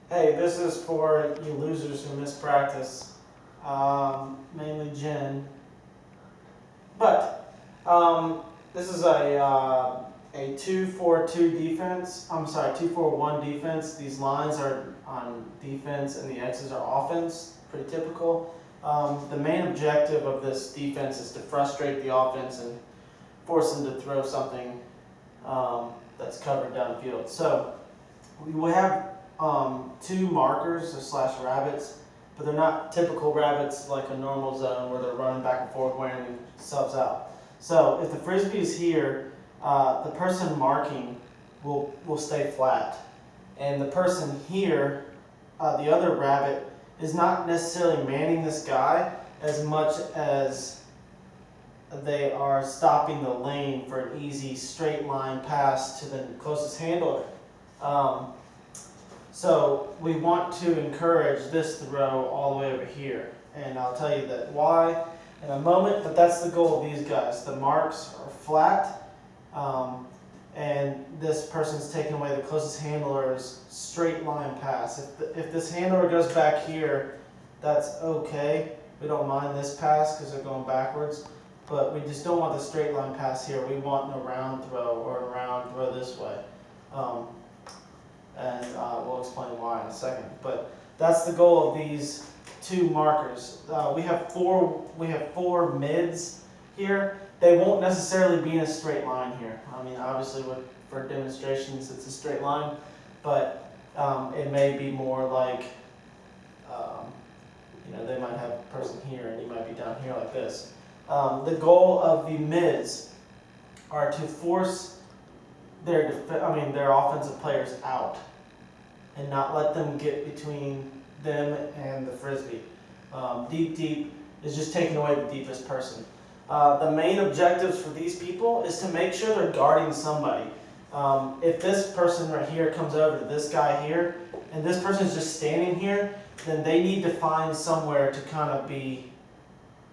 Hey, this is for you losers who miss practice, mainly Jen. But this is a 2-4-2 defense. I'm sorry, 2-4-1 defense. These lines are on defense and the X's are offense. Pretty typical. The main objective of this defense is to frustrate the offense and force them to throw something that's covered downfield. So we have two markers or slash rabbits, but they're not typical rabbits like a normal zone where they're running back and forth wearing themselves out. So if the frisbee is here, the person marking will stay flat, and the person here, the other rabbit, is not necessarily manning this guy as much as they are stopping the lane for an easy straight line pass to the closest handler. So we want to encourage this throw all the way over here, and I'll tell you that why in a moment, but that's the goal of these guys. The marks are flat, and this person's taking away the closest handler's straight line pass. If this handler goes back here, that's okay. We don't mind this pass because they're going backwards, but we just don't want the straight line pass here. We want a round throw or a round throw this way. And we'll explain why in a second. But that's the goal of these two markers. We have four mids here. They won't necessarily be in a straight line here. I mean, obviously, for demonstrations, it's a straight line, but it may be more like, they might have a person here, and you might be down here like this. The goal of the mids are to force their offensive players out and not let them get between them and the frisbee. Deep is just taking away the deepest person. The main objectives for these people is to make sure they're guarding somebody. If this person right here comes over to this guy here, and this person's just standing here, then they need to find somewhere to kind of be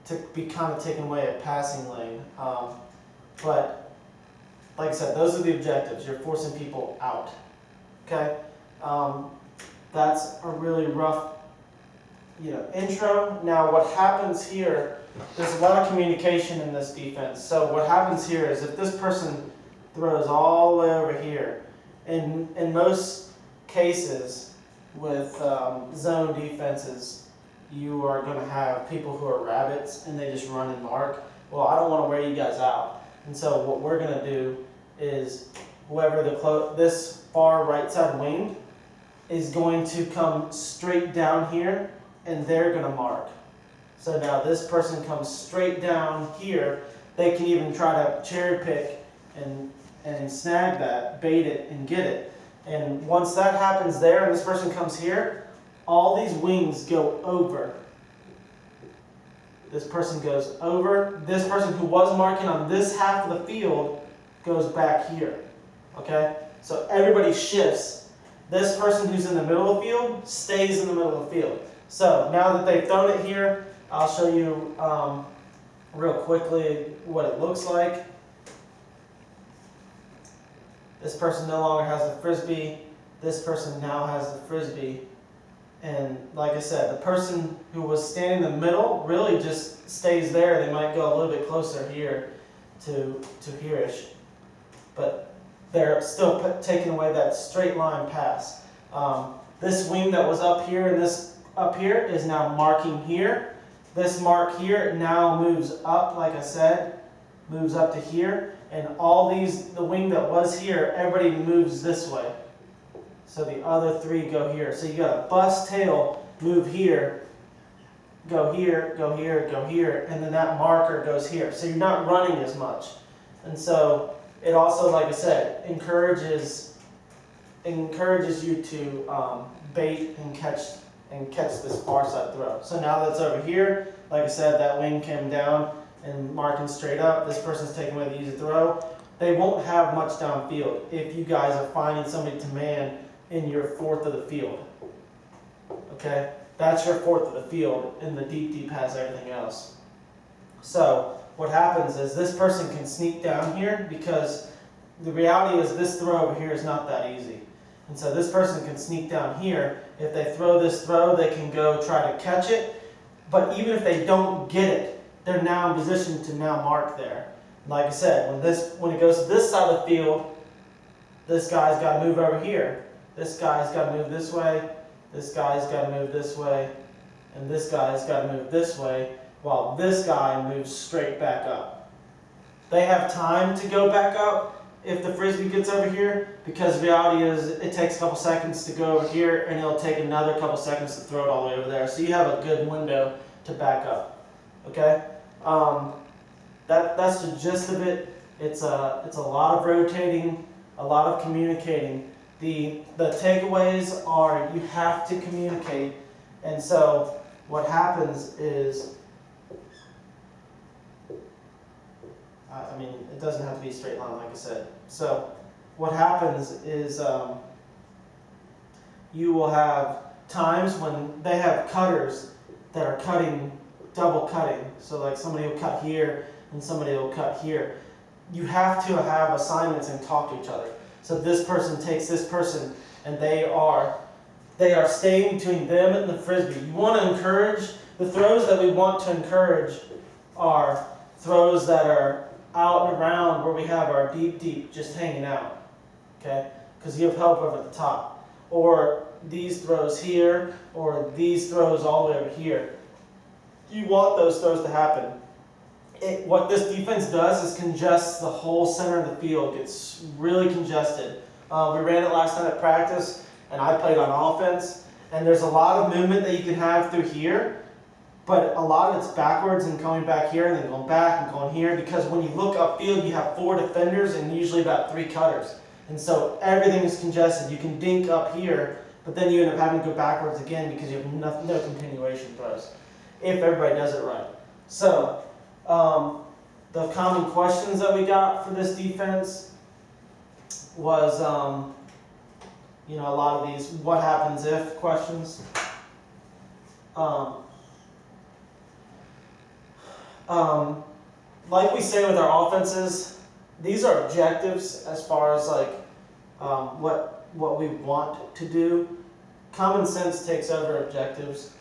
taking away a passing lane. But like I said, those are the objectives. You're forcing people out. Okay? That's a really rough, intro. Now, what happens here? There's a lot of communication in this defense. So what happens here is if this person throws all the way over here, in most cases with zone defenses, you are going to have people who are rabbits and they just run and mark. Well, I don't want to wear you guys out. And so what we're going to do is whoever this far right side wing is going to come straight down here, and they're going to mark. So now this person comes straight down here. They can even try to cherry pick and snag that, bait it, and get it. And once that happens there, and this person comes here, all these wings go over. This person goes over. This person who was marking on this half of the field goes back here. Okay? So everybody shifts. This person who's in the middle of the field stays in the middle of the field. So now that they've thrown it here, I'll show you real quickly what it looks like. This person no longer has the frisbee. This person now has the frisbee. And like I said, the person who was standing in the middle really just stays there. They might go a little bit closer here to here-ish. But they're still taking away that straight line pass. This wing that was up here and this up here is now marking here. This mark here now moves up, like I said, moves up to here. And the wing that was here, everybody moves this way. So the other three go here. So you got a bust tail, move here, go here, go here, go here, and then that marker goes here. So you're not running as much. And so it also, like I said, encourages you to bait and catch this far side throw. So now that's over here, like I said, that wing came down and marking straight up. This person's taking away the easy throw. They won't have much downfield if you guys are finding somebody to man in your fourth of the field. Okay? That's your fourth of the field, and the deep has everything else. So what happens is this person can sneak down here because the reality is this throw over here is not that easy. And so this person can sneak down here. If they throw this throw, they can go try to catch it. But even if they don't get it, they're now in position to now mark there. Like I said, when it goes to this side of the field, this guy's got to move over here. This guy's got to move this way. This guy's got to move this way. And this guy's got to move this way, while this guy moves straight back up. They have time to go back up if the frisbee gets over here, because the reality is it takes a couple seconds to go over here, and it'll take another couple seconds to throw it all the way over there. So you have a good window to back up. Okay, that's the gist of it. It's a lot of rotating, a lot of communicating. The takeaways are you have to communicate, and so what happens is, I mean, it doesn't have to be a straight line, like I said. So what happens is you will have times when they have cutters that are cutting, double cutting. So like somebody will cut here and somebody will cut here. You have to have assignments and talk to each other. So this person takes this person, and they are staying between them and the frisbee. You want to encourage, the throws that we want to encourage are throws that are out and around where we have our deep just hanging out, okay? Because you have help over at the top. Or these throws here, or these throws all the way over here. You want those throws to happen. What this defense does is congests the whole center of the field. Gets really congested. We ran it last night at practice, and I played on offense. And there's a lot of movement that you can have through here, but a lot of it's backwards and coming back here and then going back and going here, because when you look upfield, you have 4 defenders and usually about 3 cutters. And so everything is congested. You can dink up here, but then you end up having to go backwards again because you have no continuation throws, if everybody does it right. So the common questions that we got for this defense was, you know, a lot of these what happens if questions. Like we say with our offenses, these are objectives as far as like what we want to do. Common sense takes over objectives.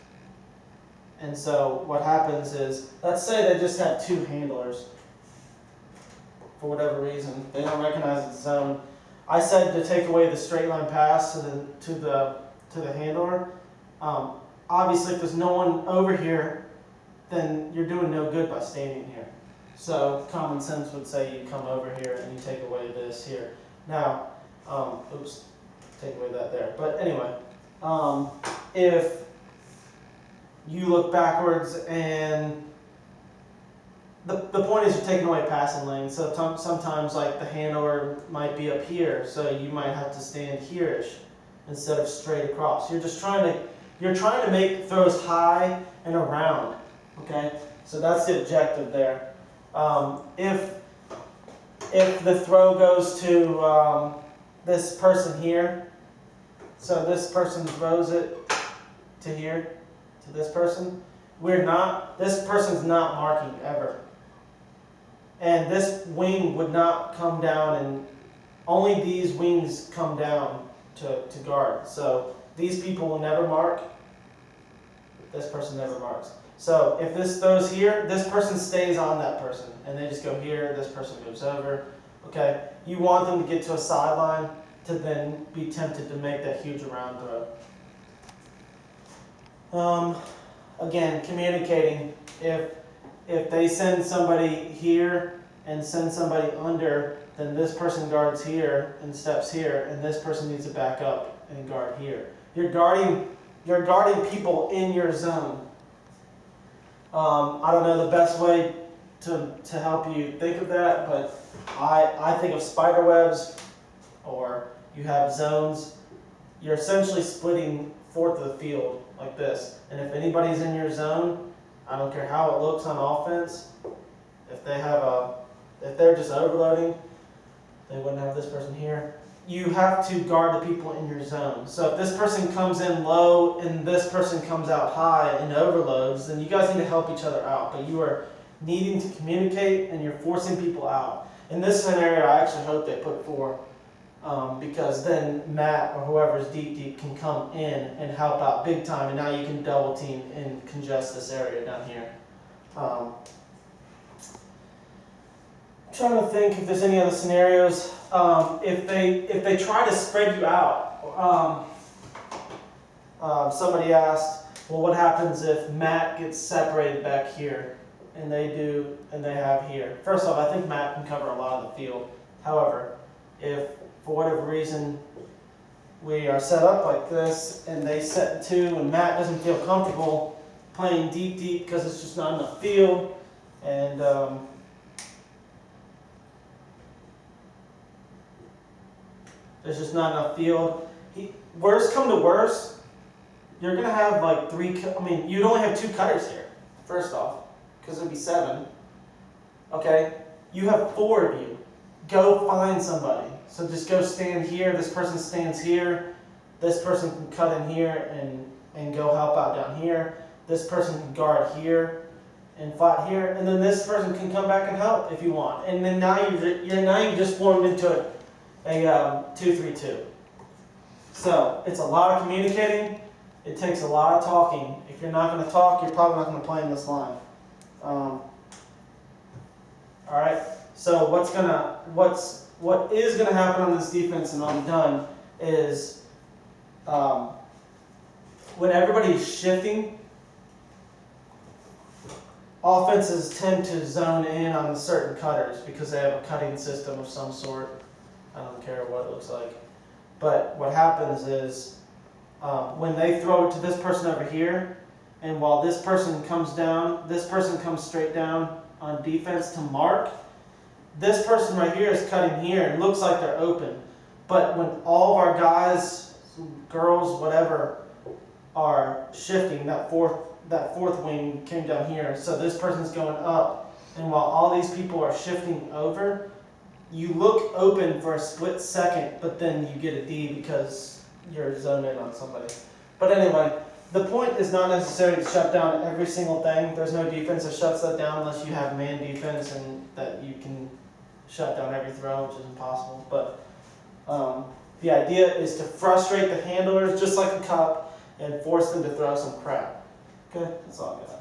And so what happens is, let's say they just have 2 handlers. For whatever reason, they don't recognize the zone. I said to take away the straight line pass to the handler. Obviously, if there's no one over here, then you're doing no good by standing here. So common sense would say you come over here and you take away this here. Now, oops, take away that there. But anyway, if you look backwards and the point is you're taking away passing lane. So sometimes like the handler might be up here, so you might have to stand here-ish instead of straight across. You're trying to make throws high and around. Okay, so that's the objective there. If the throw goes to this person here, so this person throws it to here, to this person, this person's not marking ever. And this wing would not come down, and only these wings come down to guard. So these people will never mark. This person never marks. So if this throws here, this person stays on that person, and they just go here, this person moves over. Okay, you want them to get to a sideline to then be tempted to make that huge around throw. Again, communicating. If they send somebody here and send somebody under, then this person guards here and steps here, and this person needs to back up and guard here. You're guarding people in your zone. I don't know the best way to help you think of that, but I think of spider webs, or you have zones. You're essentially splitting 4th of the field like this, and if anybody's in your zone, I don't care how it looks on offense, if they're just overloading, they wouldn't have this person here. You have to guard the people in your zone. So if this person comes in low and this person comes out high and overloads, then you guys need to help each other out. But you are needing to communicate, and you're forcing people out. In this scenario, I actually hope they put 4 because then Matt or whoever's deep can come in and help out big time, and now you can double team and congest this area down here. Trying to think if there's any other scenarios. If they try to spread you out, somebody asked, well, what happens if Matt gets separated back here, and they have here? First off, I think Matt can cover a lot of the field. However, if for whatever reason we are set up like this, and they set two, and Matt doesn't feel comfortable playing deep because it's just not enough field, and there's just not enough field. Worst come to worst, you're going to have like you'd only have 2 cutters here, first off, because it'd be 7. Okay? You have 4 of you. Go find somebody. So just go stand here. This person stands here. This person can cut in here and go help out down here. This person can guard here and fight here. And then this person can come back and help if you want. And then now you just formed into a 2-3-2. So it's a lot of communicating. It takes a lot of talking. If you're not going to talk, you're probably not going to play in this line. All right. So what is going to happen on this defense, and I'm done, is when everybody's shifting, offenses tend to zone in on certain cutters because they have a cutting system of some sort. I don't care what it looks like. But what happens is when they throw it to this person over here, and while this person comes down, this person comes straight down on defense to mark, this person right here is cutting here and looks like they're open. But when all of our guys, girls, whatever, are shifting, that fourth wing came down here, so this person's going up, and while all these people are shifting over, you look open for a split second, but then you get a D because you're zoned in on somebody. But anyway, the point is not necessarily to shut down every single thing. There's no defense that shuts that down unless you have man defense and that you can shut down every throw, which is impossible. But the idea is to frustrate the handlers just like a cup and force them to throw some crap. Okay, that's all I got.